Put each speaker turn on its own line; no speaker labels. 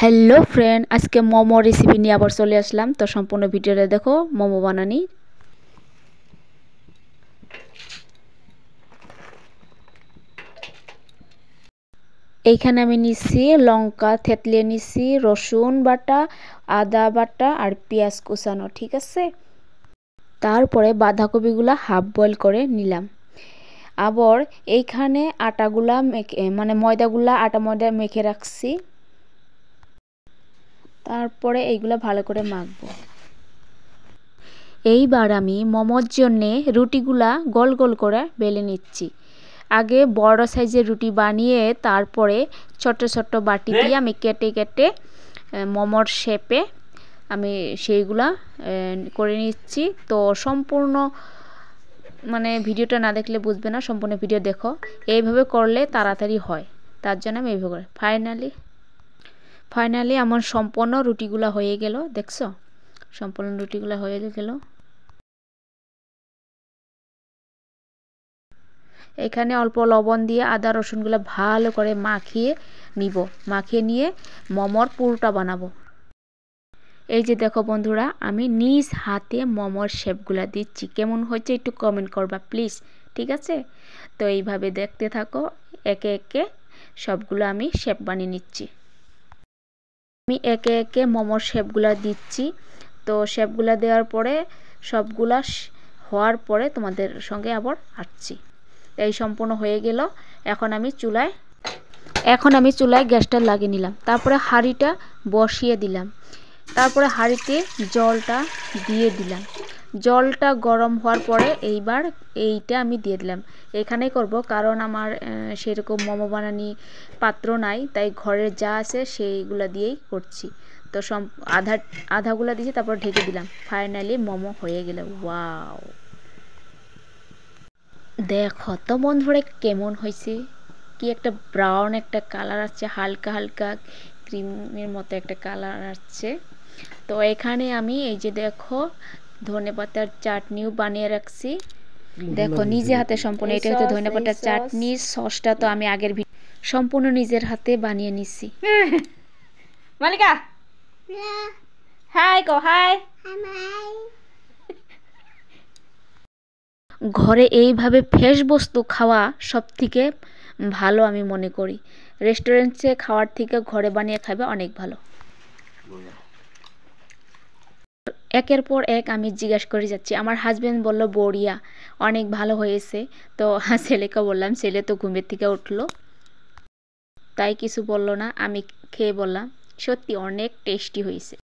Hello friend, আজকে momo recipe নিয়ে আবার চলে আসলাম। তো সম্পূর্ণ ভিডিওটা দেখো মোমো বানানি। এইখানে আমি নিচ্ছি লঙ্কা থেতলিয়ে নিচ্ছি, রসুন বাটা, আদা বাটা আর পেঁয়াজ কুচানো, ঠিক আছে। তারপরে বাঁধাকপিগুলা হাফ বয়েল করে নিলাম। আবার এইখানে আটাগুলা ময়দাগুলা আটা ময়দা মেখে রাখছি। তারপরে এইগুলা ভালো করে মাখবো। এইবার আমি মোমোর জন্যে রুটিগুলা গোল গোল করে বেলে নিচ্ছি। আগে বড় সাইজের রুটি বানিয়ে তারপরে ছোট ছোট বাটি দিয়ে আমি কেটে কেটে মোমোর শেপে আমি সেইগুলা করে নিচ্ছি। তো সম্পূর্ণ ভিডিওটা না দেখলে বুঝবে না, সম্পূর্ণ ভিডিও দেখো। এইভাবে করলে তাড়াতাড়ি হয়, তার জন্য আমি এইভাবে করি। ফাইনালি আমার সম্পূর্ণ রুটিগুলা হয়ে গেল, দেখছো? সম্পূর্ণ রুটিগুলা হয়ে গেল। এখানে অল্প লবণ দিয়ে আদা রসুনগুলো ভালো করে মাখিয়ে নিব। মাখিয়ে নিয়ে মোমোর পুরটা বানাবো। এই যে দেখো বন্ধুরা, আমি নিজ হাতে মোমোর শেপগুলো দিচ্ছি। কেমন হচ্ছে একটু কমেন্ট করবা প্লিজ, ঠিক আছে? তো এইভাবে দেখতে থাকো, একে একে সবগুলো আমি শেপ বানিয়ে নিচ্ছি। আমি একে একে মোমোর শেপগুলো দিচ্ছি। তো শেপগুলো দেওয়ার পরে সবগুলা হওয়ার পরে তোমাদের সঙ্গে আবার আসছি। এই সম্পূর্ণ হয়ে গেল। এখন আমি চুলায় গ্যাসটা লাগিয়ে নিলাম। তারপরে হাঁড়িটা বসিয়ে দিলাম। তারপরে হাঁড়িতে জলটা দিয়ে দিলাম। জলটা গরম হওয়ার পরে এইবার এইটা আমি দিয়ে দিলাম। এখানেই করব, কারণ আমার সেরকম মোমো বানানি পাত্র নাই, তাই ঘরের যা আছে সেইগুলো দিয়েই করছি। তো আধাগুলো দিয়েছি, তারপর ঢেকে দিলাম। ফাইনালি মোমো হয়ে গেল। ওয়াও, দেখো তো বন্ধুরা কেমন হয়েছে। কি একটা ব্রাউন একটা কালার আসছে, হালকা হালকা ক্রিমের মতো একটা কালার আসছে। তো এখানে আমি এই যে দেখো ধনেপাতার চাটনিও বানিয়ে রাখছি। দেখো নিজে হাতে সম্পূর্ণ, এটা হচ্ছে ধনেপাতার চাটনি। সসটা তো আমি আগের সম্পূর্ণ নিজের হাতে বানিয়ে নিছি। মালিকা হাই কো হাই। ঘরে এইভাবে ফ্রেশ বস্তু খাওয়া সবথেকে ভালো আমি মনে করি। রেস্টুরেন্টে খাওয়ার থেকে ঘরে বানিয়ে খাবে অনেক ভালো। একের পর এক আমি জিজ্ঞাসা করে যাচ্ছি। আমার হাজবেন্ড বলল বড়িয়া অনেক ভালো হয়েছে। তো ছেলেকে বললাম, ছেলে তো ঘুমের থেকে উঠলো, তাই কিছু বললো না। আমি খেয়ে বললাম সত্যি অনেক টেস্টি হয়েছে।